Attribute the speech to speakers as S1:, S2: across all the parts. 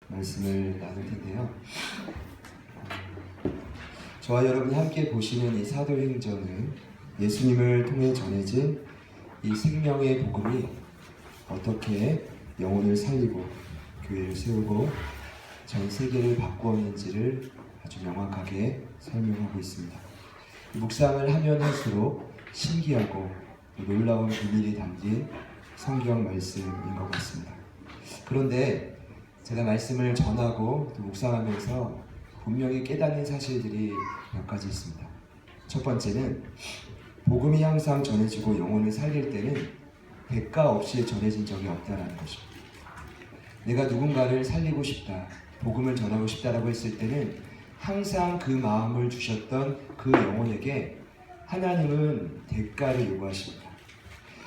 S1: 말씀을 나눌 텐데요. 저와 여러분이 함께 보시는 이 사도행전은 예수님을 통해 전해진 이 생명의 복음이 어떻게 영혼을 살리고 교회를 세우고 전 세계를 바꾸었는지를 아주 명확하게 설명하고 있습니다. 묵상을 하면 할수록 신기하고 놀라운 비밀이 담긴 성경 말씀인 것 같습니다. 그런데 제가 말씀을 전하고 또 묵상하면서 분명히 깨닫는 사실들이 몇 가지 있습니다. 첫 번째는 복음이 항상 전해지고 영혼을 살릴 때는 대가 없이 전해진 적이 없다는 것입니다. 내가 누군가를 살리고 싶다, 복음을 전하고 싶다라고 했을 때는 항상 그 마음을 주셨던 그 영혼에게 하나님은 대가를 요구하십니다.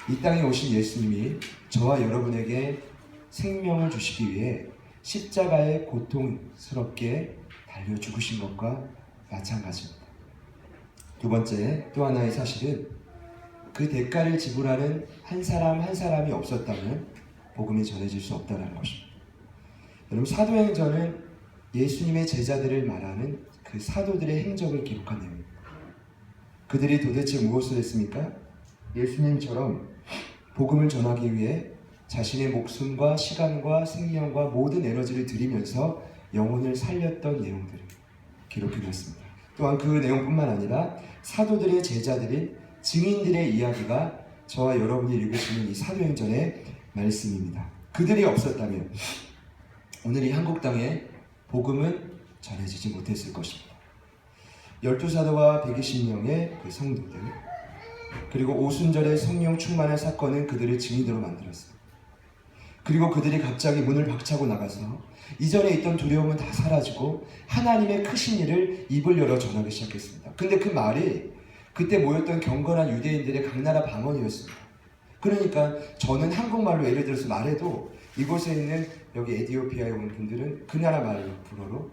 S1: 이 땅에 오신 예수님이 저와 여러분에게 생명을 주시기 위해 십자가에 고통스럽게 달려 죽으신 것과 마찬가지입니다. 두 번째, 또 하나의 사실은 그 대가를 지불하는 한 사람 한 사람이 없었다면 복음이 전해질 수 없다는 것입니다. 여러분, 사도행전은 예수님의 제자들을 말하는 그 사도들의 행적을 기록한 내용입니다. 그들이 도대체 무엇을 했습니까? 예수님처럼 복음을 전하기 위해 자신의 목숨과 시간과 생명과 모든 에너지를 들이면서 영혼을 살렸던 내용들을 기록해놨습니다. 또한 그 내용뿐만 아니라 사도들의 제자들인 증인들의 이야기가 저와 여러분이 읽으시는 이 사도행전의 말씀입니다. 그들이 없었다면 오늘 이 한국 땅에 복음은 전해지지 못했을 것입니다. 12사도와 120명의 그 성도들, 그리고 오순절의 성령 충만의 사건은 그들을 증인으로 만들었습니다. 그리고 그들이 갑자기 문을 박차고 나가서 이전에 있던 두려움은 다 사라지고 하나님의 크신 일을 입을 열어 전하기 시작했습니다. 근데 그 말이 그때 모였던 경건한 유대인들의 각 나라 방언이었습니다. 그러니까 저는 한국말로 예를 들어서 말해도 이곳에 있는 여기 에티오피아에 온 분들은 그 나라 말로 불어로,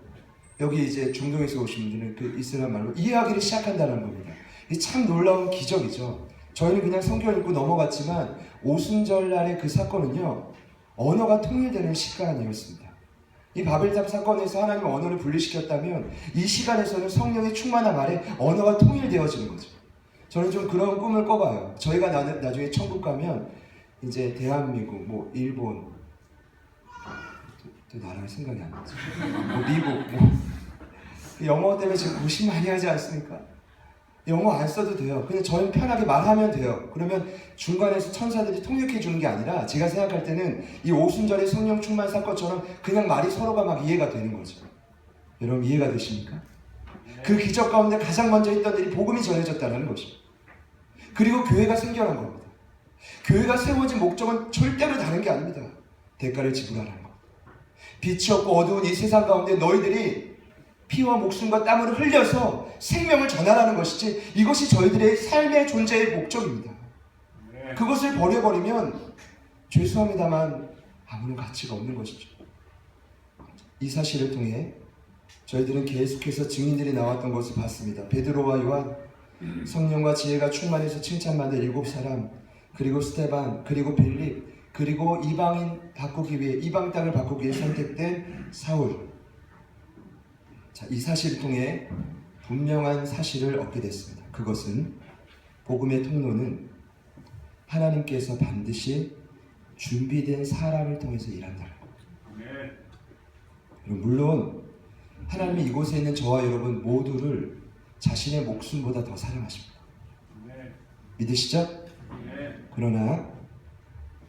S1: 여기 이제 중동에서 오신 분들은 그 이스라엘 말로 이해하기를 시작한다는 겁니다. 이 참 놀라운 기적이죠. 저희는 그냥 성경 읽고 넘어갔지만 오순절 날의 그 사건은요, 언어가 통일되는 시간이었습니다. 이 바벨탑 사건에서 하나님 언어를 분리시켰다면 이 시간에서는 성령의 충만한 말에 언어가 통일되어지는 거죠. 저는 좀 그런 꿈을 꿔봐요. 저희가 나중에 천국 가면 이제 대한민국, 뭐 일본, 또 나라가 생각이 안 나죠. 뭐 미국, 영어 때문에 지금 고심 많이 하지 않습니까? 영어 안 써도 돼요. 그냥 저희는 편하게 말하면 돼요. 그러면 중간에서 천사들이 통역해 주는 게 아니라 제가 생각할 때는 이 오순절의 성령 충만 사건처럼 그냥 말이 서로가 막 이해가 되는 거죠. 여러분 이해가 되십니까? 그 기적 가운데 가장 먼저 했던 일이 복음이 전해졌다는 것입니다. 그리고 교회가 생겨난 겁니다. 교회가 세워진 목적은 절대로 다른 게 아닙니다. 대가를 지불하라는 것. 빛이 없고 어두운 이 세상 가운데 너희들이 피와 목숨과 땀을 흘려서 생명을 전하라는 것이지, 이것이 저희들의 삶의 존재의 목적입니다. 그것을 버려버리면 죄송합니다만 아무런 가치가 없는 것이죠. 이 사실을 통해 저희들은 계속해서 증인들이 나왔던 것을 봤습니다. 베드로와 요한, 성령과 지혜가 충만해서 칭찬받은 7사람, 그리고 스데반, 그리고 빌립, 그리고 이방 땅을 바꾸기 위해 선택된 사울. 자, 이 사실을 통해 분명한 사실을 얻게 됐습니다. 그것은 복음의 통로는 하나님께서 반드시 준비된 사람을 통해서 일한다는 겁니다. 물론 하나님이 이곳에 있는 저와 여러분 모두를 자신의 목숨보다 더 사랑하십니다. 믿으시죠? 그러나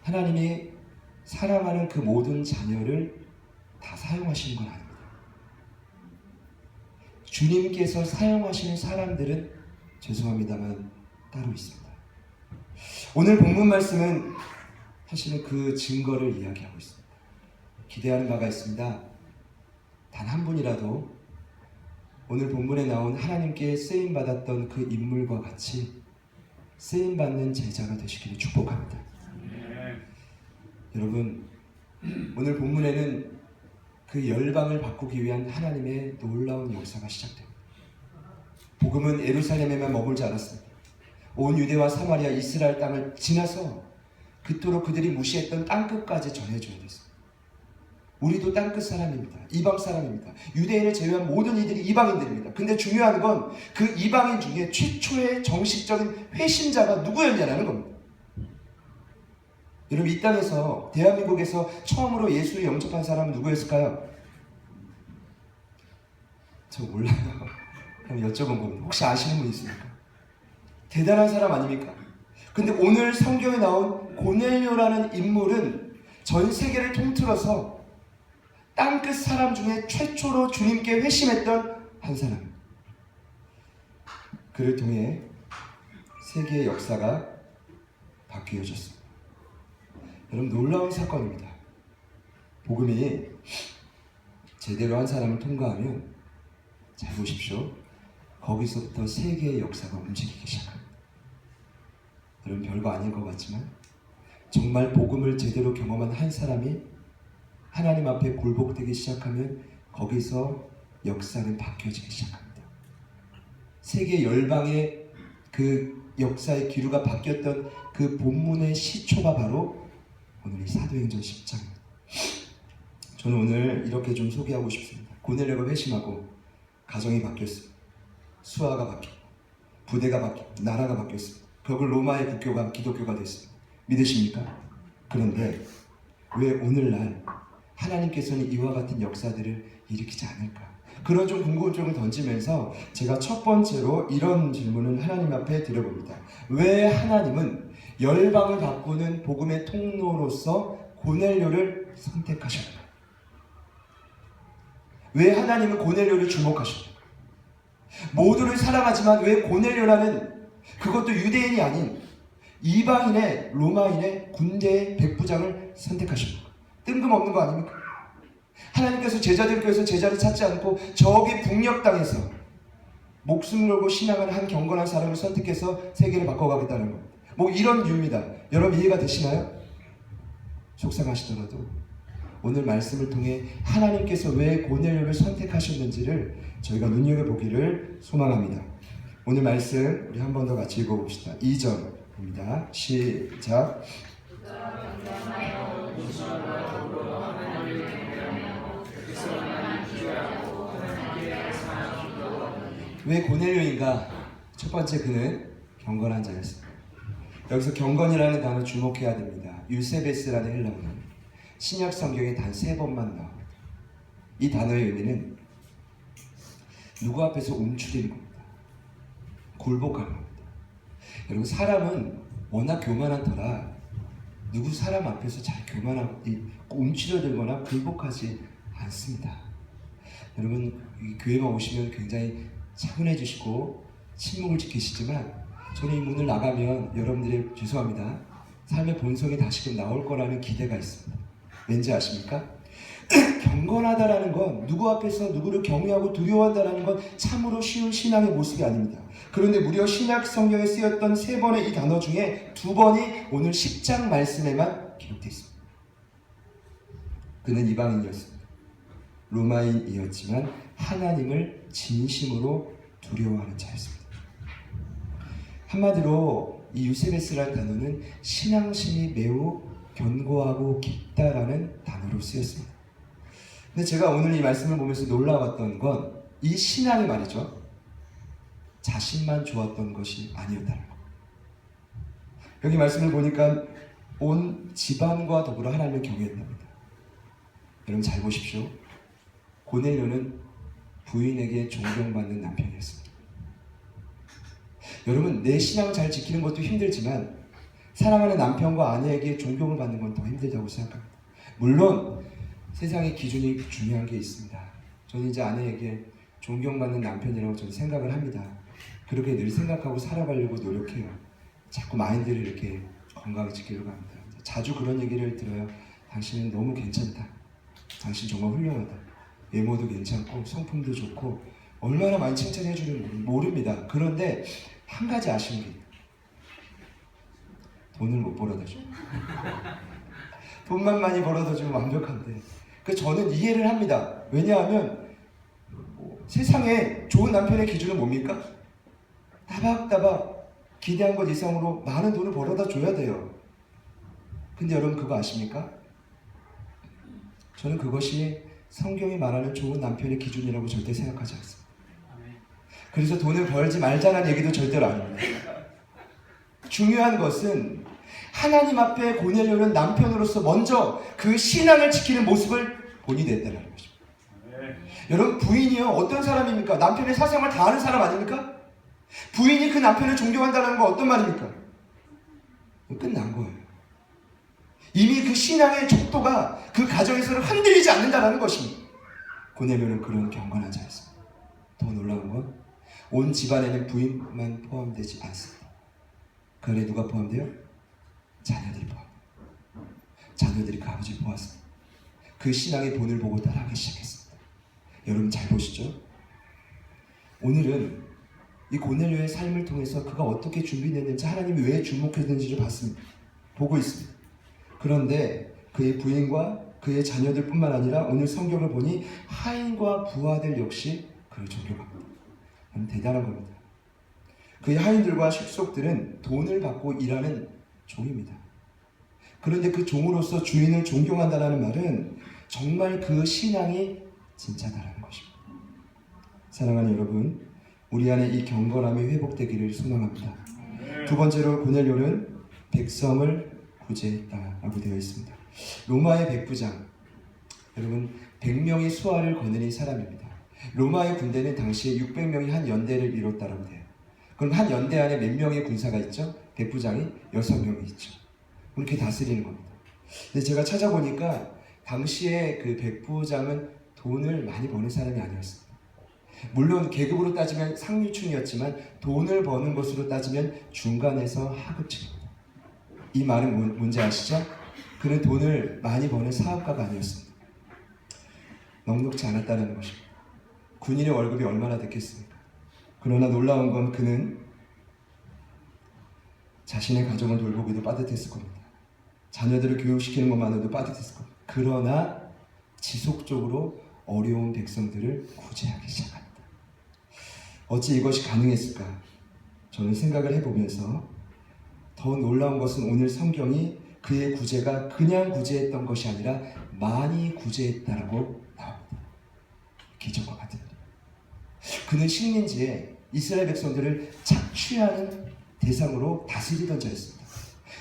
S1: 하나님이 사랑하는 그 모든 자녀를 다 사용하시는 건 아닙니다. 주님께서 사용하시는 사람들은 죄송합니다만 따로 있습니다. 오늘 본문 말씀은 사실은 그 증거를 이야기하고 있습니다. 기대하는 바가 있습니다. 단 한 분이라도 오늘 본문에 나온 하나님께 쓰임받았던 그 인물과 같이 쓰임받는 제자가 되시기를 축복합니다. 여러분, 오늘 본문에는 그 열방을 바꾸기 위한 하나님의 놀라운 역사가 시작됩니다. 복음은 예루살렘에만 머물지 않았습니다. 온 유대와 사마리아, 이스라엘 땅을 지나서 그토록 그들이 무시했던 땅끝까지 전해줘야 됐습니다. 우리도 땅끝 사람입니다. 이방 사람입니다. 유대인을 제외한 모든 이들이 이방인들입니다. 근데 중요한 건 그 이방인 중에 최초의 정식적인 회심자가 누구였냐는 겁니다. 여러분, 이 땅에서, 대한민국에서 처음으로 예수를 영접한 사람은 누구였을까요? 저 몰라요. 그럼 여쭤본 겁니다. 혹시 아시는 분 있습니까? 대단한 사람 아닙니까? 근데 오늘 성경에 나온 고넬료라는 인물은 전 세계를 통틀어서 땅끝 사람 중에 최초로 주님께 회심했던 한 사람. 그를 통해 세계의 역사가 바뀌어졌습니다. 여러분, 놀라운 사건입니다. 복음이 제대로 한 사람을 통과하면, 잘 보십시오, 거기서부터 세계의 역사가 움직이기 시작합니다. 여러분, 별거 아닌 것 같지만 정말 복음을 제대로 경험한 한 사람이 하나님 앞에 굴복되기 시작하면 거기서 역사는 바뀌어지기 시작합니다. 세계 열방의 그 역사의 기류가 바뀌었던 그 본문의 시초가 바로 오늘 이 사도행전 10장입니다. 저는 오늘 이렇게 좀 소개하고 싶습니다. 고넬료가 회심하고 가정이 바뀌었습니다. 수하가 바뀌고 부대가 바뀌고 나라가 바뀌었습니다. 결국 로마의 국교가 기독교가 됐습니다. 믿으십니까? 그런데 왜 오늘날 하나님께서는 이와 같은 역사들을 일으키지 않을까? 그런 좀 궁금증을 던지면서 제가 첫 번째로 이런 질문을 하나님 앞에 드려봅니다. 왜 하나님은 열방을 바꾸는 복음의 통로로서 고넬료를 선택하셨나요? 왜 하나님은 고넬료를 주목하셨나요? 모두를 사랑하지만 왜 고넬료라는, 그것도 유대인이 아닌 이방인의 로마인의 군대의 백부장을 선택하십니까? 뜬금없는 거 아닙니까? 하나님께서 제자들께서 제자를 찾지 않고 저기 북녘 땅에서 목숨 걸고 신앙하는 한 경건한 사람을 선택해서 세계를 바꿔가겠다는 겁니다. 뭐 이런 이유입니다. 여러분, 이해가 되시나요? 속상하시더라도 오늘 말씀을 통해 하나님께서 왜 고넬료를 선택하셨는지를 저희가 눈여겨보기를 소망합니다. 오늘 말씀 우리 한 번 더 같이 읽어봅시다. 2절입니다. 시작. 왜 고넬료인가? 첫 번째, 그는 경건한 자였습니다. 여기서 경건이라는 단어 주목해야 됩니다. 유세베스라는 헬라어는 신약 성경에 단 3번만 나옵니다. 이 단어의 의미는 누구 앞에서 움츠리는 겁니다. 굴복하는 겁니다. 여러분, 사람은 워낙 교만한 터라 누구 사람 앞에서 잘 교만하고 움츠려들거나 굴복하지 않습니다. 여러분, 교회만 오시면 굉장히 차분해지시고 침묵을 지키시지만 저는 이 문을 나가면 여러분들의, 죄송합니다, 삶의 본성이 다시금 나올 거라는 기대가 있습니다. 왠지 아십니까? 경건하다라는 건 누구 앞에서 누구를 경외하고 두려워한다라는 건 참으로 쉬운 신앙의 모습이 아닙니다. 그런데 무려 신약 성경에 쓰였던 3번의 이 단어 중에 2번이 오늘 10장 말씀에만 기록되어 있습니다. 그는 이방인이었습니다. 로마인이었지만 하나님을 진심으로 두려워하는 자였습니다. 한마디로 이 유세베스라는 단어는 신앙심이 매우 견고하고 깊다라는 단어로 쓰였습니다. 근데 제가 오늘 이 말씀을 보면서 놀라웠던 건 이 신앙이 말이죠, 자신만 좋았던 것이 아니었다는 것. 여기 말씀을 보니까 온 집안과 더불어 하나님을 경외했답니다. 여러분, 잘 보십시오. 고넬료는 부인에게 존경받는 남편이었습니다. 여러분, 내 신앙을 잘 지키는 것도 힘들지만 사랑하는 남편과 아내에게 존경을 받는 건 더 힘들다고 생각합니다. 물론 세상의 기준이 중요한 게 있습니다. 저는 이제 아내에게 존경받는 남편이라고 저는 생각을 합니다. 그렇게 늘 생각하고 살아가려고 노력해요. 자꾸 마인드를 이렇게 건강히 지키려고 합니다. 자주 그런 얘기를 들어요. 당신은 너무 괜찮다. 당신 정말 훌륭하다. 외모도 괜찮고 성품도 좋고 얼마나 많이 칭찬해 주는 모릅니다. 그런데 한 가지 아쉬운 게 있다. 돈을 못 벌어다 줘. 돈만 많이 벌어다 주면 완벽한데. 저는 이해를 합니다. 왜냐하면 세상에 좋은 남편의 기준은 뭡니까? 따박따박 기대한 것 이상으로 많은 돈을 벌어다 줘야 돼요. 근데 여러분, 그거 아십니까? 저는 그것이 성경이 말하는 좋은 남편의 기준이라고 절대 생각하지 않습니다. 그래서 돈을 벌지 말자는 얘기도 절대로 아닙니다. 중요한 것은 하나님 앞에 고넬료는 남편으로서 먼저 그 신앙을 지키는 모습을 본이 됐다는 것입니다. 여러분, 부인이요 어떤 사람입니까? 남편의 사생활 다 아는 사람 아닙니까? 부인이 그 남편을 존경한다는 건 어떤 말입니까? 끝난 거예요. 이미 그 신앙의 족도가 그 가정에서는 흔들리지 않는다는 것입니다. 고넬료는 그런 경건한 자였습니다. 더 놀라운 건 온 집안에는 부인만 포함되지 않습니다. 그 안에 누가 포함돼요? 자녀들이 포함돼요. 자녀들이 그 아버지를 보았습니다. 그 신앙의 본을 보고 따라하기 시작했습니다. 여러분 잘 보시죠. 오늘은 이 고넬료의 삶을 통해서 그가 어떻게 준비됐는지, 하나님이 왜 주목했는지를 보고 있습니다. 그런데 그의 부인과 그의 자녀들 뿐만 아니라 오늘 성경을 보니 하인과 부하들 역시 그를 존경합니다. 대단한 겁니다. 그의 하인들과 식속들은 돈을 받고 일하는 종입니다. 그런데 그 종으로서 주인을 존경한다는 말은 정말 그 신앙이 진짜다라는 것입니다. 사랑하는 여러분, 우리 안에 이 경건함이 회복되기를 소망합니다. 두 번째로 고넬료는 백성을 구제했다라고 되어 있습니다. 로마의 백부장, 여러분 100명이 수하를 거느린 사람입니다. 로마의 군대는 당시에 600명이 한 연대를 이뤘다라고 돼요. 그럼 한 연대 안에 몇 명의 군사가 있죠? 백부장이 6명이 있죠. 그렇게 다스리는 겁니다. 근데 제가 찾아보니까 당시에 그 백부장은 돈을 많이 버는 사람이 아니었습니다. 물론 계급으로 따지면 상류층이었지만 돈을 버는 것으로 따지면 중간에서 하급층입니다. 이 말은 뭔지 아시죠? 그는 돈을 많이 버는 사업가가 아니었습니다. 넉넉지 않았다는 것입니다. 군인의 월급이 얼마나 됐겠습니까? 그러나 놀라운 건 그는 자신의 가정을 돌보기도 빠듯했을 겁니다. 자녀들을 교육시키는 것만으로도 빠듯했을 겁니다. 그러나 지속적으로 어려운 백성들을 구제하기 시작합니다. 어찌 이것이 가능했을까? 저는 생각을 해보면서 더 놀라운 것은 오늘 성경이 그의 구제가 그냥 구제했던 것이 아니라 많이 구제했다라고 나옵니다. 기적과 같은 일. 그는 식민지에 이스라엘 백성들을 착취하는 대상으로 다스리던 자였습니다.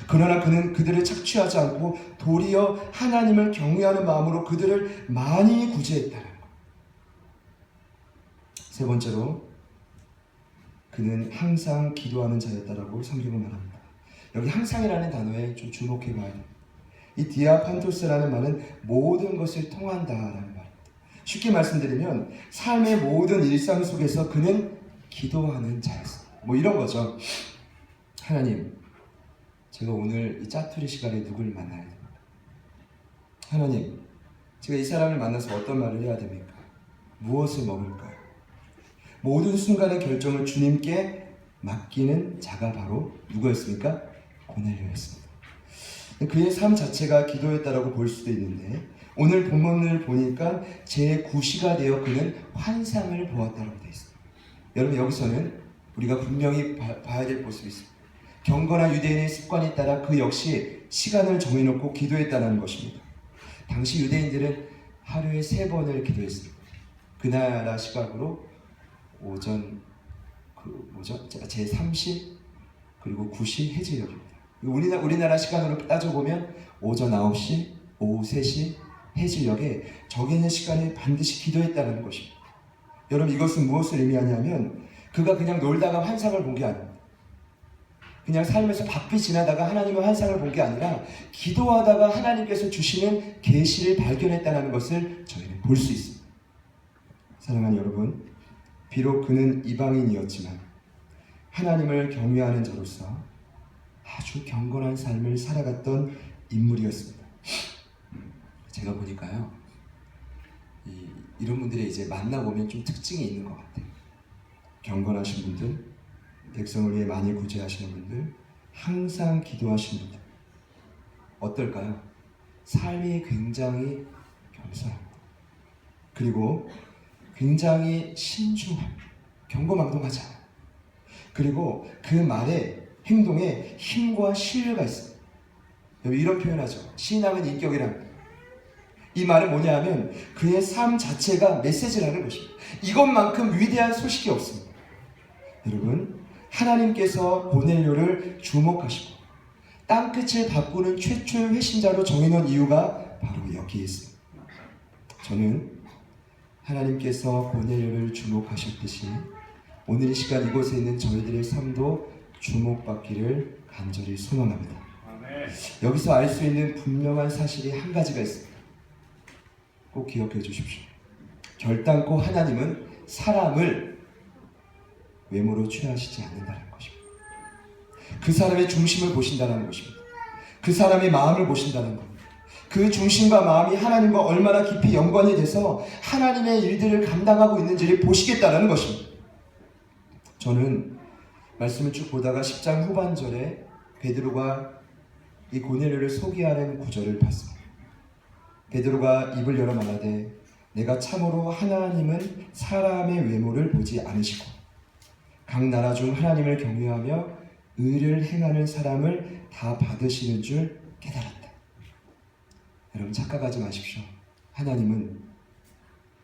S1: 그러나 그는 그들을 착취하지 않고 도리어 하나님을 경외하는 마음으로 그들을 많이 구제했다는 것. 세 번째로 그는 항상 기도하는 자였다라고 성경은 말합니다. 여기 항상이라는 단어에 좀 주목해 봐야 됩니다. 이 디아판토스라는 말은 모든 것을 통한다라는 말입니다. 쉽게 말씀드리면 삶의 모든 일상 속에서 그는 기도하는 자였습니다. 뭐 이런 거죠. 하나님, 제가 오늘 이 짜투리 시간에 누구를 만나야 됩니까? 하나님, 제가 이 사람을 만나서 어떤 말을 해야 됩니까? 무엇을 먹을까요? 모든 순간의 결정을 주님께 맡기는 자가 바로 누구였습니까? 고넬료였습니다. 그의 삶 자체가 기도였다라고 볼 수도 있는데 오늘 본문을 보니까 제9시가 되어 그는 환상을 보았다라고 되어 있습니다. 여러분, 여기서는 우리가 분명히 봐야 될 모습이 있습니다. 경건한 유대인의 습관에 따라 그 역시 시간을 정해놓고 기도했다는 것입니다. 당시 유대인들은 하루에 3번을 기도했습니다. 그 나라 시각으로 오전 제3시 그리고 9시 해질녘입니다. 우리나라 시간으로 따져보면 오전 9시, 오후 3시 해질녘에 정해진 시간에 반드시 기도했다는 것입니다. 여러분, 이것은 무엇을 의미하냐면 그가 그냥 놀다가 환상을 본 게 아닙니다. 그냥 삶에서 바삐 지나다가 하나님의 환상을 본 게 아니라 기도하다가 하나님께서 주시는 계시를 발견했다는 것을 저희는 볼 수 있습니다. 사랑하는 여러분, 비록 그는 이방인이었지만 하나님을 경외하는 자로서 아주 경건한 삶을 살아갔던 인물이었습니다. 제가 보니까요, 이런 분들이 이제 만나보면 좀 특징이 있는 것 같아요. 경건하신 분들, 백성을 위해 많이 구제하시는 분들, 항상 기도하시는 분들. 어떨까요? 삶이 굉장히 겸손합니다. 그리고 굉장히 신중합니다. 경거망동하지 않아요. 그리고 그 말에, 행동에 힘과 신뢰가 있습니다. 이런 표현하죠. 신앙은 인격이랍니다. 이 말은 뭐냐 하면 그의 삶 자체가 메시지라는 것입니다. 이것만큼 위대한 소식이 없습니다. 여러분, 하나님께서 고넬료를 주목하시고 땅끝을 바꾸는 최초의 회심자로 정해놓은 이유가 바로 여기에 있습니다. 저는 하나님께서 고넬료를 주목하셨듯이 오늘 이 시간 이곳에 있는 저희들의 삶도 주목받기를 간절히 소망합니다. 여기서 알 수 있는 분명한 사실이 한 가지가 있습니다. 꼭 기억해 주십시오. 결단코 하나님은 사람을 외모로 취하시지 않는다는 것입니다. 그 사람의 중심을 보신다는 것입니다. 그 사람의 마음을 보신다는 겁니다. 그 중심과 마음이 하나님과 얼마나 깊이 연관이 돼서 하나님의 일들을 감당하고 있는지를 보시겠다는 것입니다. 저는 말씀을 쭉 보다가 10장 후반절에 베드로가 이 고넬료를 소개하는 구절을 봤습니다. 베드로가 입을 열어 말하되 내가 참으로 하나님은 사람의 외모를 보지 않으시고 각 나라 중 하나님을 경외하며 의를 행하는 사람을 다 받으시는 줄 깨달았다. 여러분, 착각하지 마십시오. 하나님은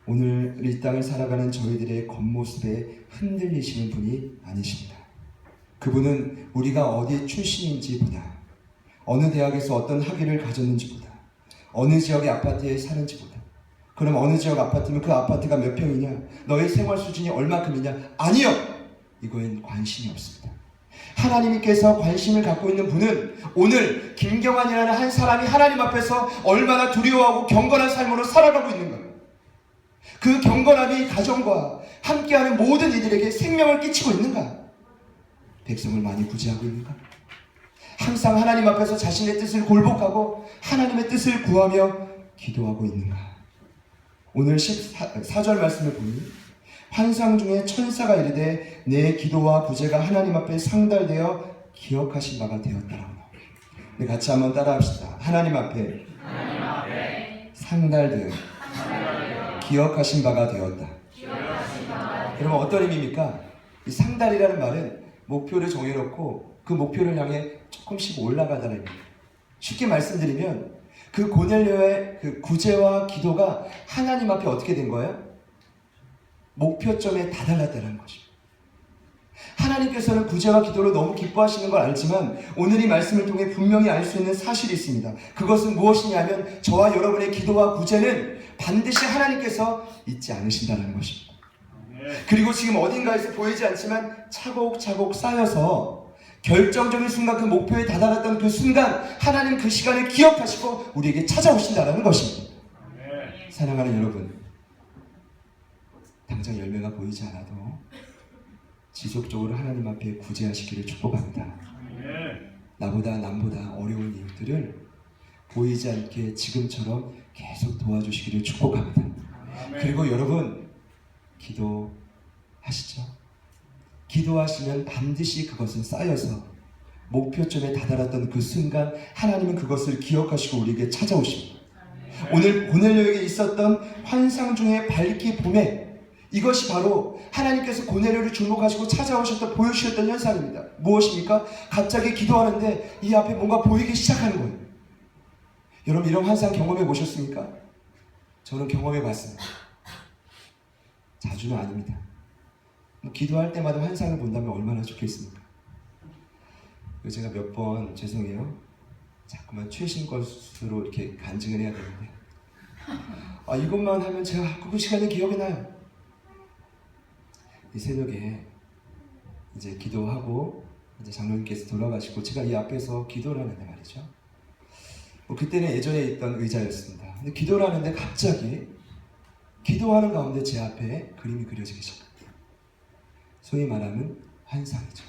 S1: 오늘 이 땅을 살아가는 저희들의 겉모습에 흔들리시는 분이 아니십니다. 그분은 우리가 어디 출신인지보다, 어느 대학에서 어떤 학위를 가졌는지보다, 어느 지역의 아파트에 사는지보다, 그럼 어느 지역 아파트면 그 아파트가 몇 평이냐, 너의 생활 수준이 얼마큼이냐, 아니요! 이거엔 관심이 없습니다. 하나님께서 관심을 갖고 있는 분은 오늘 김경환이라는 한 사람이 하나님 앞에서 얼마나 두려워하고 경건한 삶으로 살아가고 있는가, 그 경건함이 가정과 함께하는 모든 이들에게 생명을 끼치고 있는가, 백성을 많이 구제하고 있는가, 항상 하나님 앞에서 자신의 뜻을 굴복하고 하나님의 뜻을 구하며 기도하고 있는가. 오늘 14절 말씀을 보니 환상 중에 천사가 이르되 내 기도와 구제가 하나님 앞에 상달되어 기억하신 바가 되었다라고. 네, 같이 한번 따라합시다. 하나님 앞에 상달되어 기억하신 바가 되었다. 여러분, 어떤 의미입니까? 이 상달이라는 말은 목표를 정해놓고 그 목표를 향해 조금씩 올라가다는 의미입니다. 쉽게 말씀드리면 그 고넬료의 그 구제와 기도가 하나님 앞에 어떻게 된 거예요? 목표점에 다다랐다는 것입니다. 하나님께서는 구제와 기도를 너무 기뻐하시는 걸 알지만 오늘 이 말씀을 통해 분명히 알 수 있는 사실이 있습니다. 그것은 무엇이냐면 저와 여러분의 기도와 구제는 반드시 하나님께서 잊지 않으신다는 것입니다. 그리고 지금 어딘가에서 보이지 않지만 차곡차곡 쌓여서 결정적인 순간, 그 목표에 다다랐던 그 순간 하나님 그 시간을 기억하시고 우리에게 찾아오신다는 것입니다. 사랑하는 여러분, 당장 열매가 보이지 않아도 지속적으로 하나님 앞에 구제하시기를 축복합니다. 나보다 남보다 어려운 일들을 보이지 않게 지금처럼 계속 도와주시기를 축복합니다. 그리고 여러분, 기도하시죠. 기도하시면 반드시 그것은 쌓여서 목표점에 다다랐던 그 순간 하나님은 그것을 기억하시고 우리에게 찾아오십니다. 오늘 고넬료에게 있었던 환상 중에 밝기 봄에 이것이 바로 하나님께서 고넬료를 주목하시고 찾아오셨던, 보여주셨던 현상입니다. 무엇입니까? 갑자기 기도하는데 이 앞에 뭔가 보이기 시작하는 거예요. 여러분, 이런 환상 경험해 보셨습니까? 저는 경험해 봤습니다. 자주는 아닙니다. 기도할 때마다 환상을 본다면 얼마나 좋겠습니까? 제가 몇 번, 죄송해요, 자꾸만 최신 것으로 이렇게 간증을 해야 되는데 이것만 하면 제가 그 시간에 기억이 나요. 이 새벽에 이제 기도하고 이제 장로님께서 돌아가시고 제가 이 앞에서 기도를 하는데 말이죠. 그때는 예전에 있던 의자였습니다. 근데 기도를 하는데 갑자기 기도하는 가운데 제 앞에 그림이 그려지기 시작합니다. 소위 말하는 환상이죠.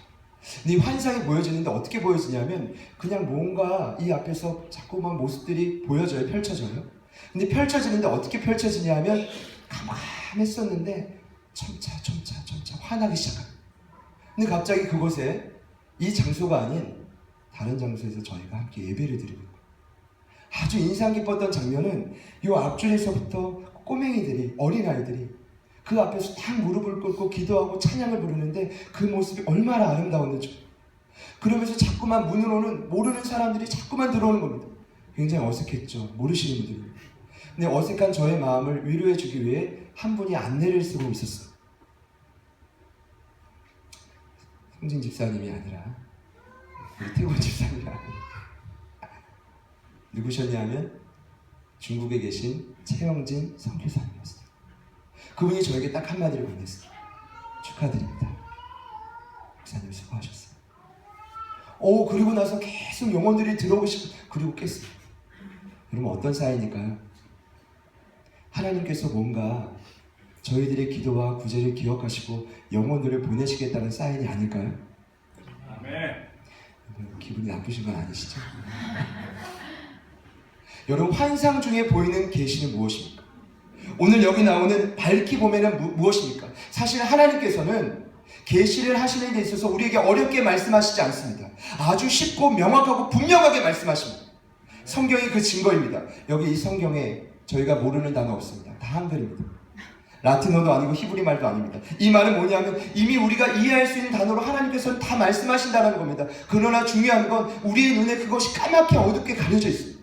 S1: 근데 이 환상이 보여지는데 어떻게 보여지냐면 그냥 뭔가 이 앞에서 자꾸만 모습들이 보여져요. 펼쳐져요. 근데 펼쳐지는데 어떻게 펼쳐지냐 하면 가만히 있었는데 점차 화나기 시작합니다. 근데 갑자기 그곳에 이 장소가 아닌 다른 장소에서 저희가 함께 예배를 드리고 있고, 아주 인상 깊었던 장면은 이 앞줄에서부터 꼬맹이들이, 어린아이들이 그 앞에서 딱 무릎을 꿇고 기도하고 찬양을 부르는데 그 모습이 얼마나 아름다웠는지. 그러면서 자꾸만 문으로는 모르는 사람들이 자꾸만 들어오는 겁니다. 굉장히 어색했죠. 모르시는 분들이. 근데 어색한 저의 마음을 위로해 주기 위해 한 분이 안내를 쓰고 있었어요. 성진 집사님이 아니라 우리 태권 집사님이 아니라 누구셨냐면 중국에 계신 최영진 선교사님이었어요. 그분이 저에게 딱 한마디를 건넸어요. 축하드립니다. 목사님 수고하셨어요. 그리고 나서 계속 영혼들이 들어오시고 그리고 깼어요. 여러분 어떤 사이니까요? 하나님께서 뭔가 저희들의 기도와 구제를 기억하시고 영혼들을 보내시겠다는 사인이 아닐까요? 아멘. 기분이 나쁘신 건 아니시죠? 여러분 환상 중에 보이는 계시는 무엇입니까? 오늘 여기 나오는 밝히 보면은 무엇입니까? 사실 하나님께서는 계시를 하시는 데 있어서 우리에게 어렵게 말씀하시지 않습니다. 아주 쉽고 명확하고 분명하게 말씀하십니다. 성경이 그 증거입니다. 여기 이 성경에 저희가 모르는 단어 없습니다. 다 한글입니다. 라틴어도 아니고 히브리 말도 아닙니다. 이 말은 뭐냐면 이미 우리가 이해할 수 있는 단어로 하나님께서는 다 말씀하신다는 겁니다. 그러나 중요한 건 우리의 눈에 그것이 까맣게 어둡게 가려져 있습니다.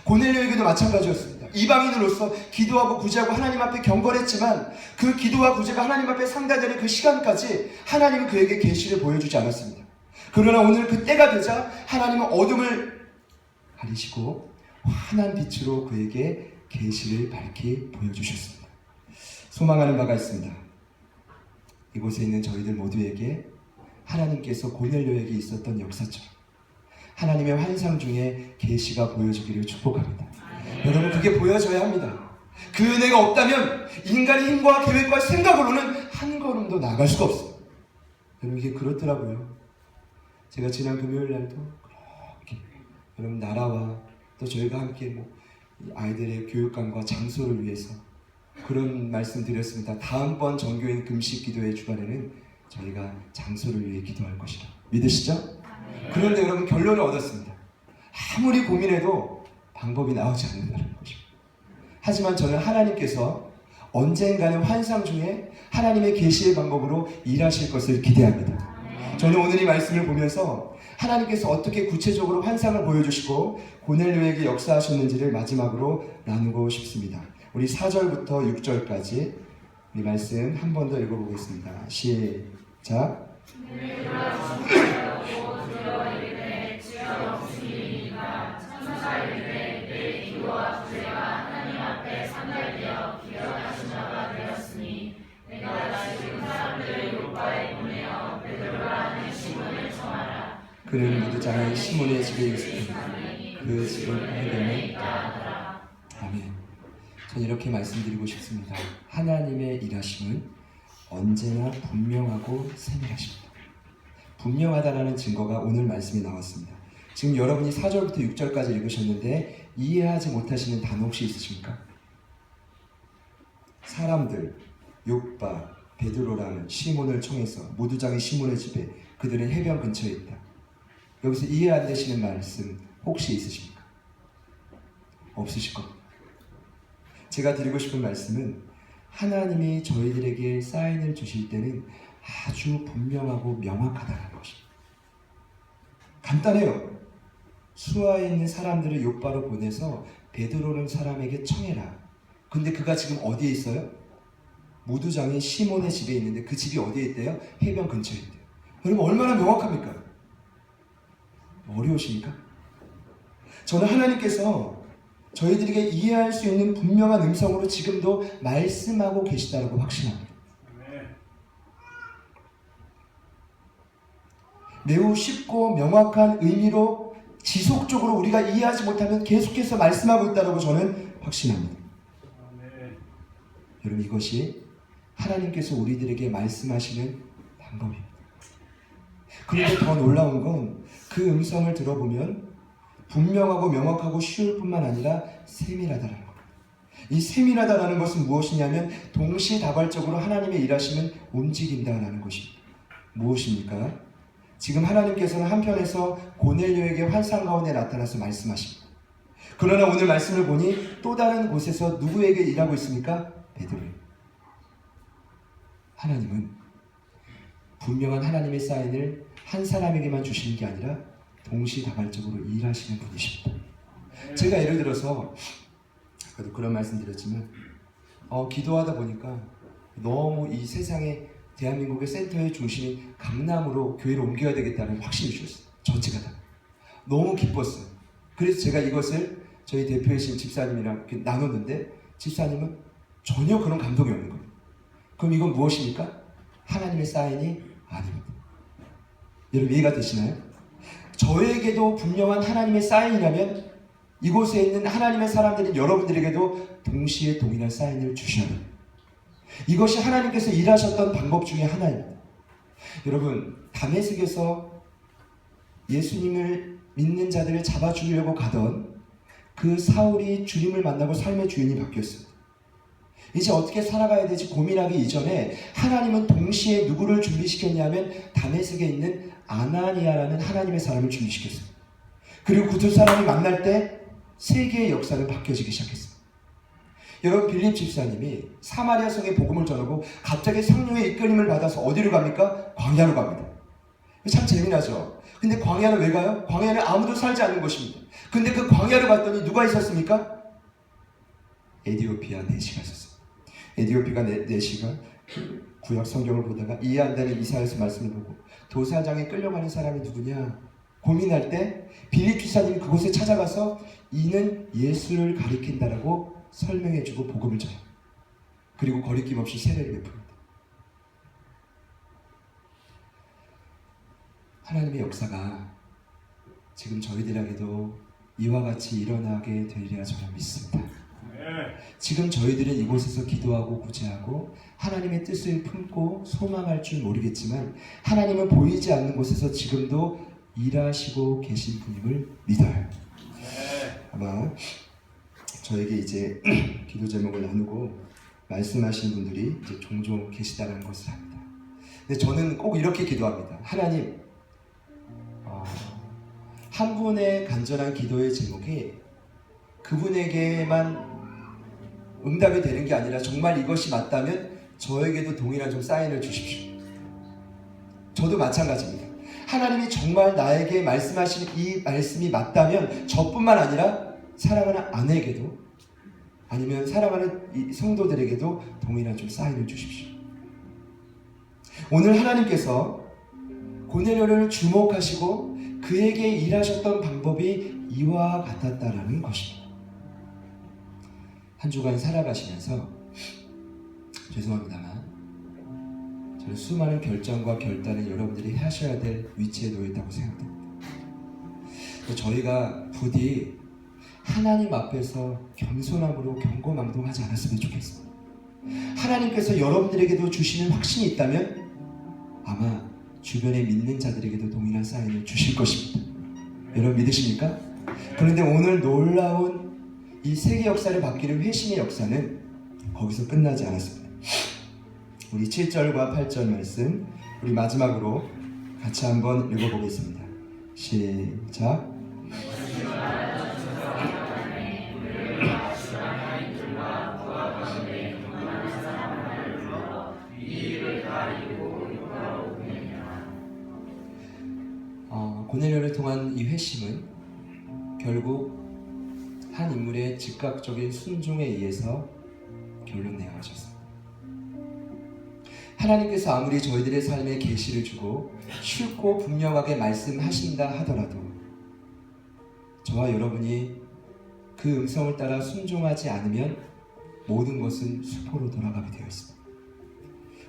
S1: 고넬료에게도 마찬가지였습니다. 이방인으로서 기도하고 구제하고 하나님 앞에 경건했지만 그 기도와 구제가 하나님 앞에 상달되는 그 시간까지 하나님은 그에게 계시를 보여주지 않았습니다. 그러나 오늘 그 때가 되자 하나님은 어둠을 가리시고 환한 빛으로 그에게 계시를 밝히 보여주셨습니다. 소망하는 바가 있습니다. 이곳에 있는 저희들 모두에게 하나님께서 고넬료에게 있었던 역사처럼 하나님의 환상 중에 계시가 보여주기를 축복합니다. 여러분 그게 보여져야 합니다. 그 은혜가 없다면 인간의 힘과 계획과 생각으로는 한 걸음도 나갈 수가 없어요. 여러분 이게 그렇더라고요. 제가 지난 금요일 날도 그렇게 여러분 나라와 또 저희가 함께 아이들의 교육관과 장소를 위해서 그런 말씀 드렸습니다. 다음번 정교인 금식 기도회 주간에는 저희가 장소를 위해 기도할 것이라 믿으시죠? 그런데 여러분 결론을 얻었습니다. 아무리 고민해도 방법이 나오지 않는다는 것입니다. 하지만 저는 하나님께서 언젠가는 환상 중에 하나님의 계시의 방법으로 일하실 것을 기대합니다. 저는 오늘 이 말씀을 보면서 하나님께서 어떻게 구체적으로 환상을 보여주시고 고넬료에게 역사하셨는지를 마지막으로 나누고 싶습니다. 우리 4절부터 6절까지 이 말씀 한 번 더 읽어보겠습니다. 시작. 그는 무두장의 시몬의 집에 있었다. 그 집은 해변에 있다. 아멘. 저는 이렇게 말씀드리고 싶습니다. 하나님의 일하심은 언제나 분명하고 세밀하십니다. 분명하다라는 증거가 오늘 말씀에 나왔습니다. 지금 여러분이 4절부터 6절까지 읽으셨는데 이해하지 못하시는 단어 혹시 있으십니까? 사람들, 욥바, 베드로라는 시몬을 청해서 무두장의 시몬의 집에 그들은 해변 근처에 있다. 여기서 이해 안 되시는 말씀 혹시 있으십니까? 없으실 겁니다. 제가 드리고 싶은 말씀은 하나님이 저희들에게 사인을 주실 때는 아주 분명하고 명확하다는 것입니다. 간단해요. 수하에 있는 사람들을 욥바로 보내서 베드로는 사람에게 청해라. 근데 그가 지금 어디에 있어요? 무두장의 시몬의 집에 있는데 그 집이 어디에 있대요? 해변 근처에 있대요. 여러분 얼마나 명확합니까? 어려우십니까? 저는 하나님께서 저희들에게 이해할 수 있는 분명한 음성으로 지금도 말씀하고 계시다라고 확신합니다. 매우 쉽고 명확한 의미로 지속적으로 우리가 이해하지 못하면 계속해서 말씀하고 있다고 저는 확신합니다. 여러분 이것이 하나님께서 우리들에게 말씀하시는 방법입니다. 그런데 더 놀라운 건 그 음성을 들어보면 분명하고 명확하고 쉬울 뿐만 아니라 세밀하다라는 겁니다. 이 세밀하다라는 것은 무엇이냐면 동시다발적으로 하나님의 일하심은 움직인다라는 것입니다. 무엇입니까? 지금 하나님께서는 한편에서 고넬료에게 환상 가운데 나타나서 말씀하십니다. 그러나 오늘 말씀을 보니 또 다른 곳에서 누구에게 일하고 있습니까? 베드로입니다. 하나님은 분명한 하나님의 사인을 한 사람에게만 주시는 게 아니라 동시다발적으로 일하시는 분이십니다. 제가 예를 들어서 그래도 그런 말씀 드렸지만 기도하다 보니까 너무 이 세상에 대한민국의 센터의 중심인 강남으로 교회를 옮겨야 되겠다는 확신이 주셨어요. 전체가 다. 너무 기뻤어요. 그래서 제가 이것을 저희 대표이신 집사님이랑 이렇게 나눴는데 집사님은 전혀 그런 감동이 없는 거예요. 그럼 이건 무엇입니까? 하나님의 사인이 아닙니다. 여러분 이해가 되시나요? 저에게도 분명한 하나님의 사인이라면 이곳에 있는 하나님의 사람들인 여러분들에게도 동시에 동일한 사인을 주셔야 합니다. 이것이 하나님께서 일하셨던 방법 중에 하나입니다. 여러분 다메섹에서 예수님을 믿는 자들을 잡아 죽이려고 가던 그 사울이 주님을 만나고 삶의 주인이 바뀌었습니다. 이제 어떻게 살아가야 될지 고민하기 이전에 하나님은 동시에 누구를 준비시켰냐면 다메섹에 있는 아나니아라는 하나님의 사람을 준비시켰어요. 그리고 그 두 사람이 만날 때 세계의 역사는 바뀌어지기 시작했습니다. 여러분 빌립 집사님이 사마리아 성에 복음을 전하고 갑자기 성령의 이끌림을 받아서 어디로 갑니까? 광야로 갑니다. 참 재미나죠. 근데 광야는 왜 가요? 광야는 아무도 살지 않는 곳입니다. 근데 그 광야로 갔더니 누가 있었습니까? 에디오피아 내시가 있었습니다. 에디오피아 내시가 구약 성경을 보다가 이해 안 되는 이사야서 말씀을 보고 도사장에 끌려가는 사람이 누구냐 고민할 때 빌립 집사님이 그곳에 찾아가서 이는 예수를 가리킨다라고 설명해주고 복음을 전해요. 그리고 거리낌 없이 세례를 베풉니다. 하나님의 역사가 지금 저희들에게도 이와 같이 일어나게 되리라 저는 믿습니다. 지금 저희들은 이곳에서 기도하고 구제하고 하나님의 뜻을 품고 소망할 줄 모르겠지만 하나님은 보이지 않는 곳에서 지금도 일하시고 계신 분임을 믿어요. 아마 저에게 이제 기도 제목을 나누고 말씀하시는 분들이 이제 종종 계시다는 것을 압니다. 근데 저는 꼭 이렇게 기도합니다. 하나님, 한 분의 간절한 기도의 제목이 그분에게만 응답이 되는 게 아니라 정말 이것이 맞다면 저에게도 동일한 좀 사인을 주십시오. 저도 마찬가지입니다. 하나님이 정말 나에게 말씀하신 이 말씀이 맞다면 저뿐만 아니라 사랑하는 아내에게도 아니면 사랑하는 이 성도들에게도 동일한 좀 사인을 주십시오. 오늘 하나님께서 고넬료를 주목하시고 그에게 일하셨던 방법이 이와 같았다라는 것입니다. 한 주간 살아가시면서 죄송합니다만 저는 수많은 결정과 결단을 여러분들이 하셔야 될 위치에 놓여 있다고 생각됩니다. 저희가 부디 하나님 앞에서 겸손함으로 경고망동하지 않았으면 좋겠습니다. 하나님께서 여러분들에게도 주시는 확신이 있다면 아마 주변에 믿는 자들에게도 동일한 사인을 주실 것입니다. 여러분 믿으십니까? 그런데 오늘 놀라운 이 세계 역사를 바뀌는 회심의 역사는 거기서 끝나지 않았습니다. 우리 7절과 8절 말씀 우리 마지막으로 같이 한번 읽어보겠습니다. 시작. 고넬료를 통한 이 회심은 결국 한 인물의 즉각적인 순종에 의해서 결론내어졌습니다. 하나님께서 아무리 저희들의 삶에 계시를 주고 쉽고 분명하게 말씀하신다 하더라도 저와 여러분이 그 음성을 따라 순종하지 않으면 모든 것은 수포로 돌아가게 되어 있습니다.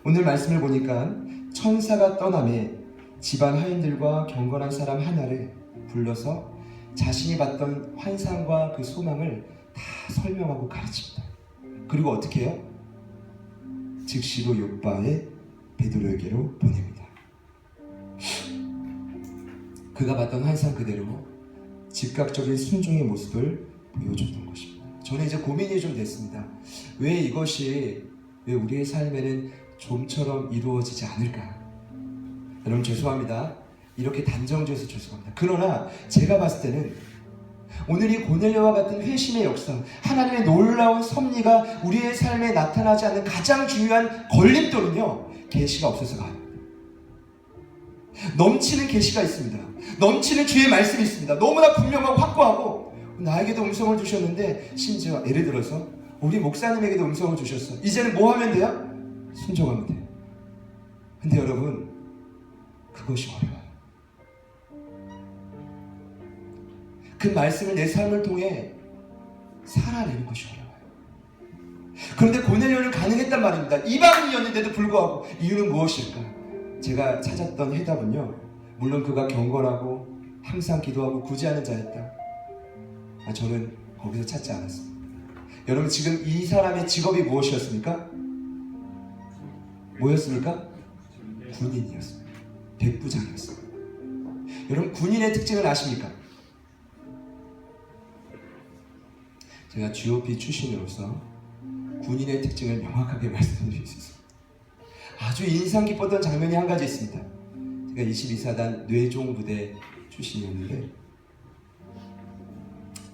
S1: 오늘 말씀을 보니까 천사가 떠남에 집안 하인들과 경건한 사람 하나를 불러서 자신이 봤던 환상과 그 소망을 다 설명하고 가르칩니다. 그리고 어떻게 해요? 즉시로 욥바의 베드로에게로 보냅니다. 그가 봤던 환상 그대로 즉각적인 순종의 모습을 보여줬던 것입니다. 저는 이제 고민이 좀 됐습니다. 왜 우리의 삶에는 좀처럼 이루어지지 않을까? 여러분 죄송합니다. 이렇게 단정지어서 죄송합니다. 그러나 제가 봤을 때는 오늘 이 고넬료와 같은 회심의 역사, 하나님의 놀라운 섭리가 우리의 삶에 나타나지 않는 가장 중요한 걸림돌은요, 계시가 없어서가 아닙니다. 넘치는 계시가 있습니다. 넘치는 주의 말씀이 있습니다. 너무나 분명하고 확고하고 나에게도 음성을 주셨는데 심지어 예를 들어서 우리 목사님에게도 음성을 주셨어. 이제는 뭐 하면 돼요? 순종하면 돼요. 근데 여러분, 그것이 어려워요. 그 말씀을 내 삶을 통해 살아내는 것이 어려워요. 그런데 고넬료는 가능했단 말입니다. 이방인이었는데도 불구하고. 이유는 무엇일까? 제가 찾았던 해답은요, 물론 그가 경건하고 항상 기도하고 구제하는 자였다. 저는 거기서 찾지 않았습니다. 여러분, 지금 이 사람의 직업이 무엇이었습니까? 뭐였습니까? 군인이었습니다. 백부장이었습니다. 여러분, 군인의 특징을 아십니까? 제가 GOP 출신으로서 군인의 특징을 명확하게 말씀드릴 수 있습니다. 아주 인상 깊었던 장면이 한 가지 있습니다. 제가 22사단 뇌종 부대 출신이었는데,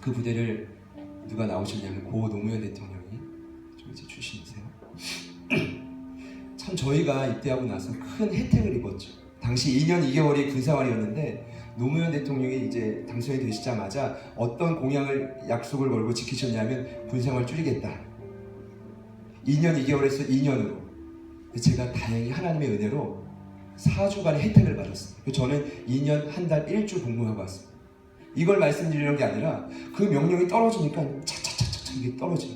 S1: 그 부대를 누가 나오셨냐면 고 노무현 대통령이 좀 이제 출신이세요. 참 저희가 입대하고 나서 큰 혜택을 입었죠. 당시 2년 2개월이 군생활이었는데 노무현 대통령이 이제 당선이 되시자마자 어떤 공약을 약속을 걸고 지키셨냐면 군생활 줄이겠다. 2년 2개월에서 2년으로. 제가 다행히 하나님의 은혜로 4주간의 혜택을 받았습니다. 저는 2년 1달 1주 복무하고 왔습니다. 이걸 말씀드리는 게 아니라 그 명령이 떨어지니까 차차차차 이게 떨어져요.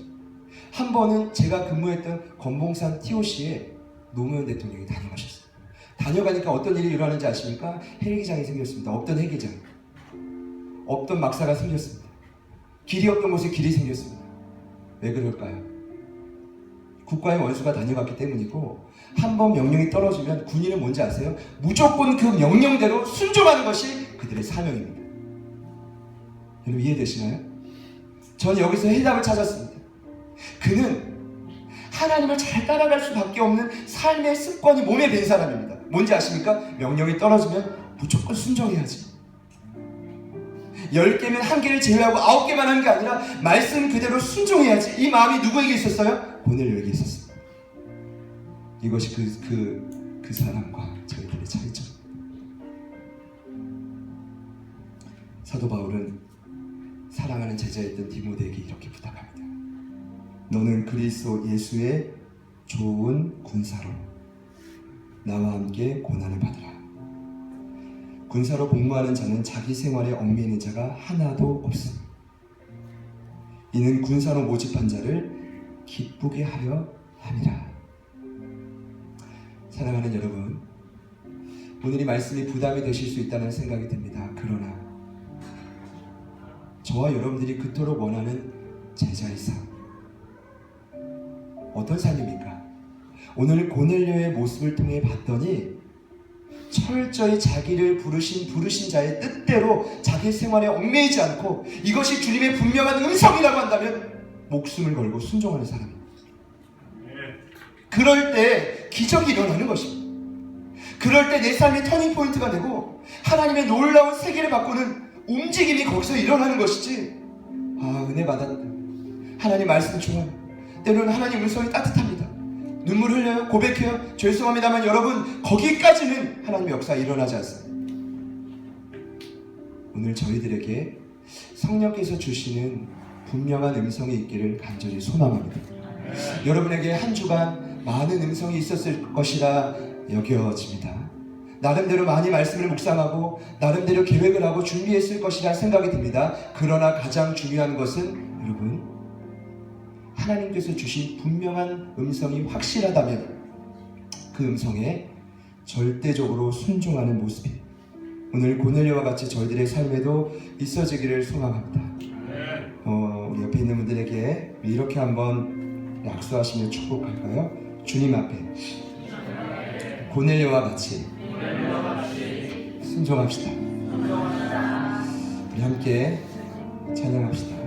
S1: 한 번은 제가 근무했던 건봉산 TOC에 노무현 대통령이 다녀가셨어요. 다녀가니까 어떤 일이 일어나는지 아십니까? 헬기장이 생겼습니다. 없던 헬기장. 없던 막사가 생겼습니다. 길이 없던 곳에 길이 생겼습니다. 왜 그럴까요? 국가의 원수가 다녀갔기 때문이고, 한 번 명령이 떨어지면 군인은 뭔지 아세요? 무조건 그 명령대로 순종하는 것이 그들의 사명입니다. 여러분, 이해되시나요? 전 여기서 해답을 찾았습니다. 그는 하나님을 잘 따라갈 수밖에 없는 삶의 습관이 몸에 밴 사람입니다. 뭔지 아십니까? 명령이 떨어지면 무조건 순종해야지. 10개면 1개를 제외하고 9개만 한 게 아니라 말씀 그대로 순종해야지. 이 마음이 누구에게 있었어요? 고넬료에게 있었습니다. 이것이 그 사람과 저희들의 차이점. 사도 바울은 사랑하는 제자였던 디모데에게 이렇게 부탁합니다. 너는 그리스도 예수의 좋은 군사로 나와 함께 고난을 받으라. 군사로 복무하는 자는 자기 생활에 얽매이는 자가 하나도 없습니다. 이는 군사로 모집한 자를 기쁘게 하려 함이라. 사랑하는 여러분, 오늘 이 말씀이 부담이 되실 수 있다는 생각이 듭니다. 그러나 저와 여러분들이 그토록 원하는 제자의 삶, 어떤 삶입니까? 오늘 고넬료의 모습을 통해 봤더니 철저히 자기를 부르신 자의 뜻대로 자기 생활에 얽매이지 않고 이것이 주님의 분명한 음성이라고 한다면 목숨을 걸고 순종하는 사람입니다. 그럴 때 기적이 일어나는 것입니다. 그럴 때 내 삶의 터닝포인트가 되고 하나님의 놀라운 세계를 바꾸는 움직임이 거기서 일어나는 것이지. 은혜 받았다. 하나님 말씀 좋아요. 때로는 하나님 음성이 따뜻합니다. 눈물 흘려요. 고백해요. 죄송합니다만 여러분, 거기까지는 하나님의 역사가 일어나지 않습니다. 오늘 저희들에게 성령께서 주시는 분명한 음성이 있기를 간절히 소망합니다. 여러분에게 한 주간 많은 음성이 있었을 것이라 여겨집니다. 나름대로 많이 말씀을 묵상하고 나름대로 계획을 하고 준비했을 것이라 생각이 듭니다. 그러나 가장 중요한 것은 여러분, 하나님께서 주신 분명한 음성이 확실하다면 그 음성에 절대적으로 순종하는 모습이 오늘 고넬료와 같이 저희들의 삶에도 있어지기를 소망합니다. 우리 옆에 있는 분들에게 이렇게 한번 약속하시며 축복할까요? 주님 앞에 고넬료와 같이 순종합시다. 우리 함께 찬양합시다.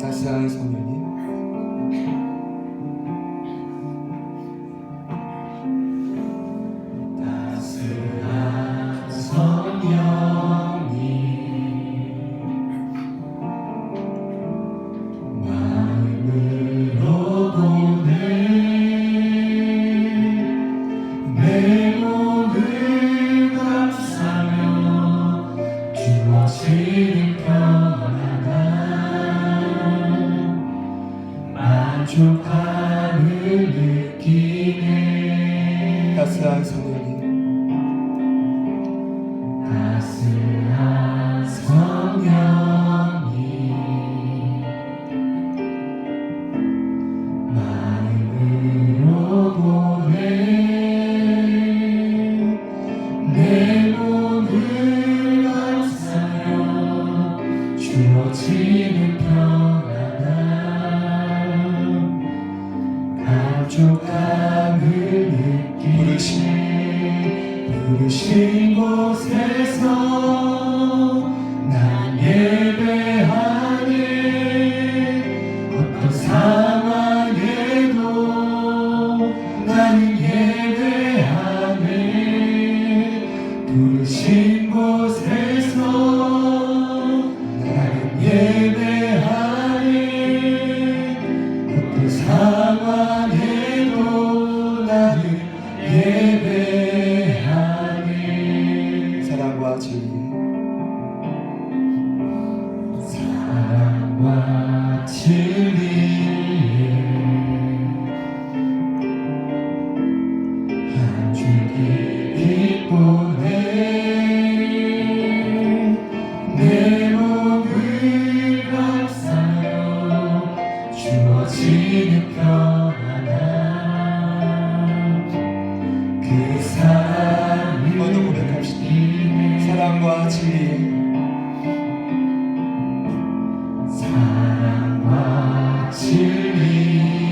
S1: 따스한 성령님, 따스한 성령님, 마음으로 보내 내 몸을 감싸며
S2: 만족함을 느끼네.
S1: 따스한 성령님,
S2: 따스한 성령이 마음으로 보내 내 몸을 감싸며 주어지는 평안함 만족함을 느끼네. 부르신 곳에서 난 예배하네. 어떤 상황에도 나는 예배하네. 부르신 곳에서 나는 예배하네. 어떤 상황에도 나는 예배하네.
S1: 사랑과 진리,
S2: 사랑과 진리에 한 줄기 빛 보내 내 몸을 감싸며 주어지는 평안함 그 사랑을
S1: 한번 더 고백합시다. 사랑과 진리,
S2: 사랑과 진리에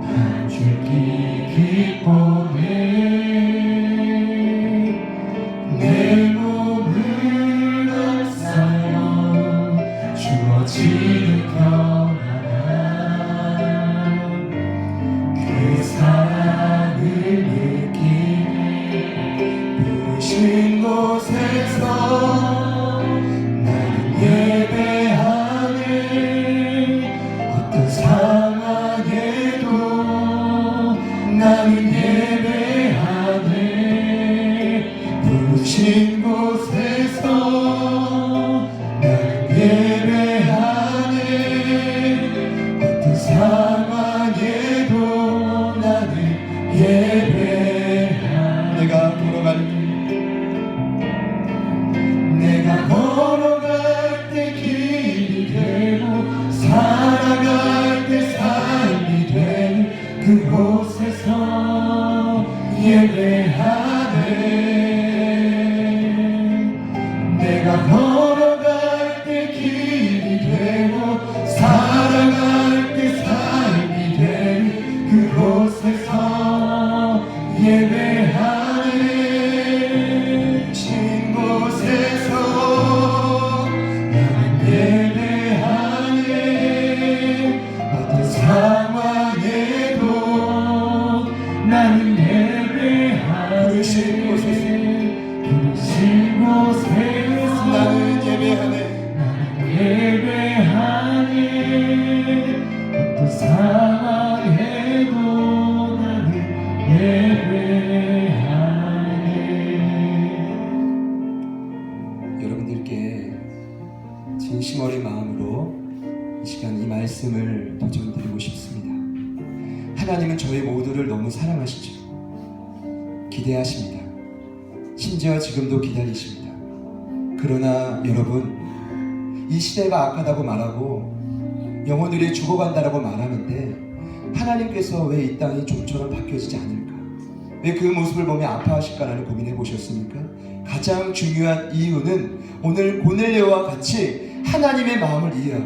S2: 한 줄기 빛 보내 내 몸을 감싸며 주어지는 평안함 그 사랑을 느끼네. 부르신 곳에서 나는 예배하네. 어떤 상황에도 나는 예배하네. 부르신 곳에서 나는 예배하네. 어떤 상황에도 나는 예배하네.
S1: 내가 걸어갈
S2: 내가 걸어갈 때 길이 되고 살아갈 때 삶이 되는 그곳에서 예배하네. 내가 걸어갈 때 길이 되고 살아갈 때 삶이 되는 그곳에서 예배하네. 신 곳에서 나는 예배하네. 어떤 상황에도 나는 예배하네.
S1: 부르신 곳에서
S2: 부르신 곳에서
S1: 나는 예배하네.
S2: 나는 예배하네. 어떤 상황에도 나는 예배하네.
S1: 여러분들께 진심 어린 마음으로 이 시간 이 말씀을 도전드리고 싶습니다. 하나님은 저희 모두를 너무 사랑하시죠. 기대하십니다. 심지어 지금도 기다리십니다. 그러나 여러분, 이 시대가 악하다고 말하고 영혼들이 죽어간다라고 말하는데 하나님께서 왜 이 땅이 좀처럼 바뀌어지지 않을까? 왜 그 모습을 보며 아파하실까라는 고민해 보셨습니까? 가장 중요한 이유는 오늘 고넬료와 같이 하나님의 마음을 이해하고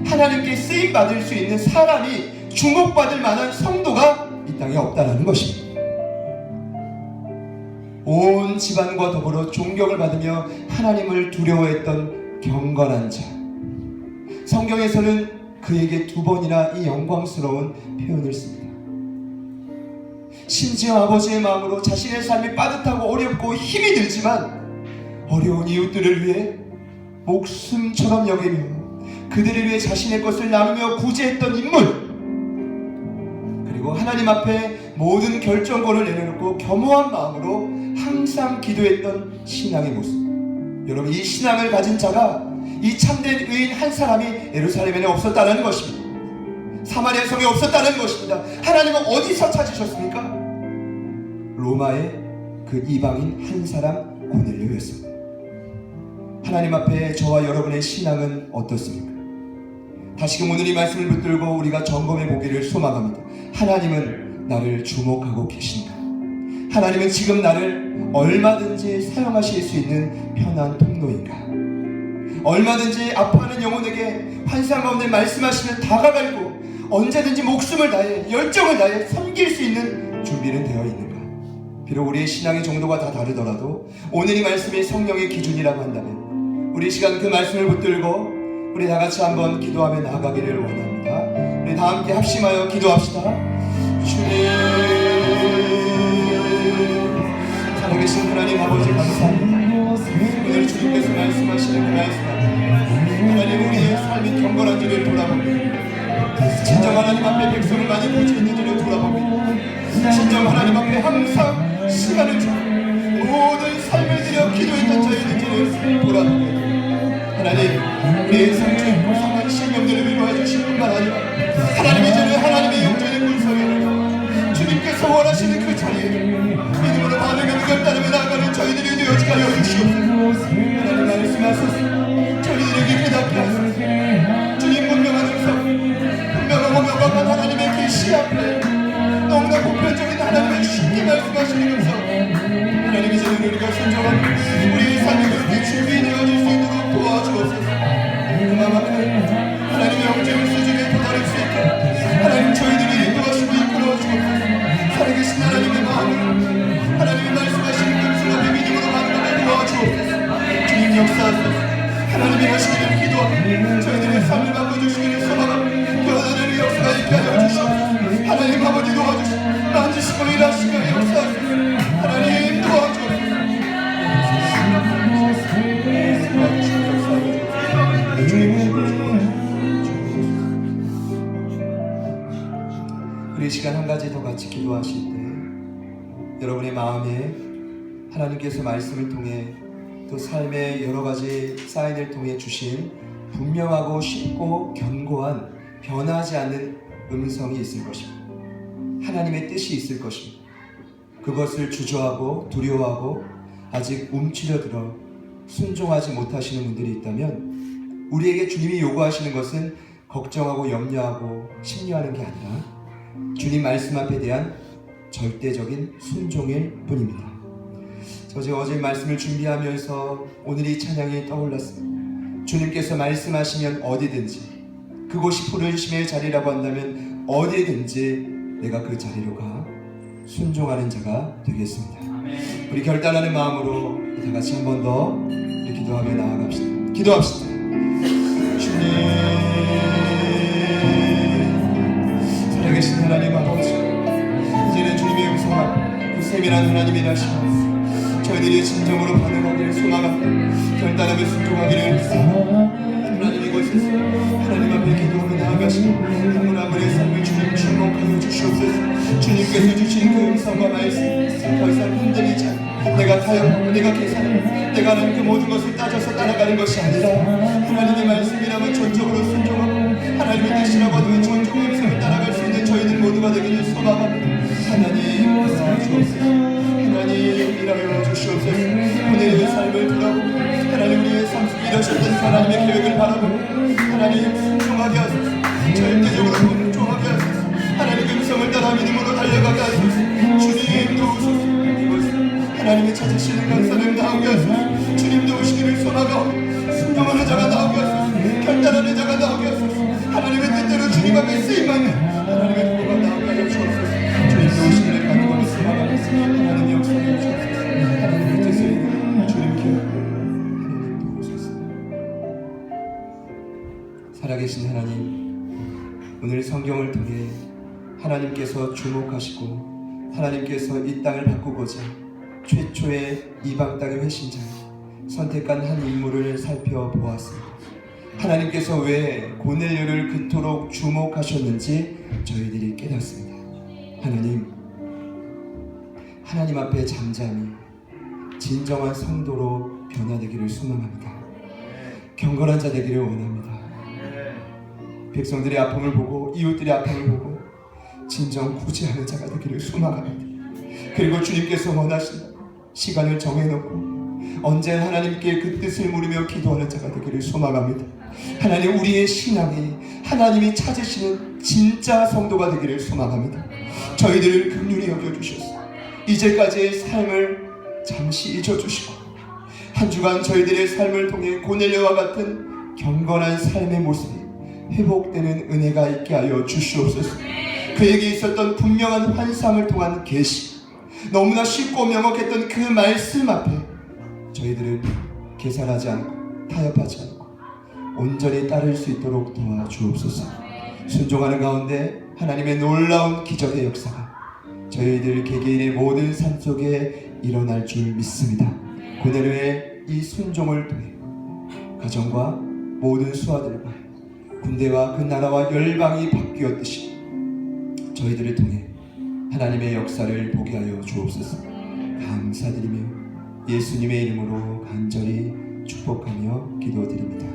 S1: 하나님께 쓰임 받을 수 있는 사람이 주목받을 만한 성도가 이 땅에 없다라는 것입니다. 온 집안과 더불어 존경을 받으며 하나님을 두려워했던 경건한 자. 성경에서는 그에게 2번이나 이 영광스러운 표현을 씁니다. 심지어 아버지의 마음으로 자신의 삶이 빠듯하고 어렵고 힘이 들지만 어려운 이웃들을 위해 목숨처럼 여기며 그들을 위해 자신의 것을 나누며 구제했던 인물, 그리고 하나님 앞에 모든 결정권을 내려놓고 겸허한 마음으로 항상 기도했던 신앙의 모습. 여러분, 이 신앙을 가진 자가 이 참된 의인 한 사람이 예루살렘에는 없었다는 것입니다. 사마리아 성에 없었다는 것입니다. 하나님은 어디서 찾으셨습니까? 로마의 그 이방인 한 사람 고넬료였습니다. 하나님 앞에 저와 여러분의 신앙은 어떻습니까? 다시금 오늘 이 말씀을 붙들고 우리가 점검해 보기를 소망합니다. 하나님은 나를 주목하고 계신가? 하나님은 지금 나를 얼마든지 사용하실 수 있는 편한 통로인가? 얼마든지 아파하는 영혼에게 환상 가운데 말씀하시면 다가갈고 언제든지 목숨을 다해 열정을 다해 섬길 수 있는 준비는 되어 있는가? 비록 우리의 신앙의 정도가 다 다르더라도 오늘 이 말씀이 성령의 기준이라고 한다면 우리 시간 그 말씀을 붙들고 우리 다 같이 한번 기도하며 나아가기를 원합니다. 우리 다 함께 합심하여 기도합시다. 주님, 살아계신 하나님 아버지 감사합니다. 오늘 주님께서 말씀하시는 그 말씀 하나님 우리의 삶이 경건한지를 돌아봅니다. 진정 하나님 앞에 백성을 많이 보지 있는지를 돌아봅니다. 진정 하나님 앞에 항상 시간을 주고 모든 삶을 들여 기도했던 저희들을 돌아봅니다. 하나님 우리의 상처에 고상한 신령들을 위로해 주실 뿐만 아니라 하나님의 전에 하나님의 영전의 군성에 주님께서 원하시는 그 자리에 믿음으로 반응하는 것 따르며 나아가는 저희들이 되어지게 하여 주시옵소서. 하나님 말씀하소서. 저희들에게 깨닫게 하소서. 주님 분명한 음성 분명하고 명확한 하나님의 계시 앞에 너무나 보편적인 하나님의 쉽게 말씀하시는 음성 하나님 이제 우리가 순종하고 우리의 삶이 그렇게 준비되어질 수 있도록 도와주옵소서. 그만큼 하나님의 영적인 수준에 도달할 수 있게 하나님 저희들을 인도하시고 이끌어 주옵소서. 살아계신 하나님의 마음을 하나님이 말씀하시는 음성 앞에 믿음으로 만나게 도와주옵소서. 주님 역사하소서. 하나님이 하시기를 기도하고 저희들의 삶을 바꿔주시기를 소망하고 변화되는 역사가 있게 하여 주시옵소서. 하나님 아버지 도와주시고 만지시고 일하시고 역사하소서. 하나님 도와주옵소서. 우리 시간 한 가지 더 같이 기도하실 때 여러분의 마음에 하나님께서 말씀을 통해 또 삶의 여러 가지 사인을 통해 주신 분명하고 쉽고 견고한 변하지 않는 음성이 있을 것입니다. 하나님의 뜻이 있을 것입니다. 그것을 주저하고 두려워하고 아직 움츠려들어 순종하지 못하시는 분들이 있다면 우리에게 주님이 요구하시는 것은 걱정하고 염려하고 심려하는 게 아니라 주님 말씀 앞에 대한 절대적인 순종일 뿐입니다. 저 어제 말씀을 준비하면서 오늘 이 찬양이 떠올랐습니다. 주님께서 말씀하시면 어디든지 그곳이 부르심의 자리라고 한다면 어디든지 내가 그 자리로 가 순종하는 자가 되겠습니다.
S2: 아멘.
S1: 우리 결단하는 마음으로 다 같이 한 번 더 기도하며 나아갑시다. 기도합시다. 주님, 살아계신 하나님 아버지, 이제는 주님의 음성 앞, 그 세밀한 하나님의 날씨가 저희들이 진정으로 반응하기를 소망합니다. 결단하며 순종하기를 하나님 이곳에서 하나님 앞에 기도하며 나아가시고 한 아무의 삶을 주님 주목하여 주시옵소서. 주님께서 주신 그 음성과 말씀 더 이상 흔들리지 않고 내가 타협하고 내가 계산하고 내가 하는 그 모든 것을 따져서 따라가는 것이 아니라 하나님의 말씀이라면 전적으로 순종하고 하나님의 뜻이라고 하면 전적으로 음성을 따라갈 수 있는 저희들 모두가 되기를 소망합니다. 하나님 도와주옵소서. 하나님 일하여 주시옵소서. 오늘의 삶을 돌아보고 하나님 우리의 삶 속에 이루셨던 하나님의 계획을 바라보고 하나님 순종하게 하소서. 절대적으로 순종하게 하소서. 하나님의 음성을 따라 믿음으로 달려가게 하소서. 주님 도우소서. 하나님이 찾으시는 간사를 나오게 하소서. 주님 도우시기를 소망하고 순종하는 자가 나오게 하소서. 결단하는 자가 나오게 하소서. 하나님의 뜻대로 주님 앞에 쓰임받는 하나님의 도가 나오게 하여 주옵소서. 주님 도우시기를 간구하며 소망하고 하나님 역사를 주옵소서. 하나님의 뜻을 주님께 하나님 도우소서. 살아계신 하나님, 오늘 성경을 통해 하나님께서 주목하시고 하나님께서 이 땅을 바꾸고자 최초의 이방 땅의 회신자 선택한 한 인물을 살펴보았습니다. 하나님께서 왜 고넬료를 그토록 주목하셨는지 저희들이 깨닫습니다. 하나님 앞에 잠잠히 진정한 성도로 변화되기를 소망합니다. 경건한 자 되기를 원합니다. 백성들의 아픔을 보고 이웃들의 아픔을 보고 진정 구제하는 자가 되기를 소망합니다. 그리고 주님께서 원하시는 시간을 정해놓고 언제 하나님께 그 뜻을 물으며 기도하는 자가 되기를 소망합니다. 하나님, 우리의 신앙이 하나님이 찾으시는 진짜 성도가 되기를 소망합니다. 저희들을 긍휼히 여겨주셔서 이제까지의 삶을 잠시 잊어주시고 한 주간 저희들의 삶을 통해 고넬료와 같은 경건한 삶의 모습이 회복되는 은혜가 있게 하여 주시옵소서. 그에게 있었던 분명한 환상을 통한 계시, 너무나 쉽고 명확했던 그 말씀 앞에 저희들은 계산하지 않고 타협하지 않고 온전히 따를 수 있도록 도와주옵소서. 순종하는 가운데 하나님의 놀라운 기적의 역사가 저희들 개개인의 모든 삶 속에 일어날 줄 믿습니다. 고넬료의 이 순종을 통해 가정과 모든 수하들과 군대와 그 나라와 열방이 바뀌었듯이 저희들을 통해 하나님의 역사를 보게 하여 주옵소서. 감사드리며 예수님의 이름으로 간절히 축복하며 기도드립니다.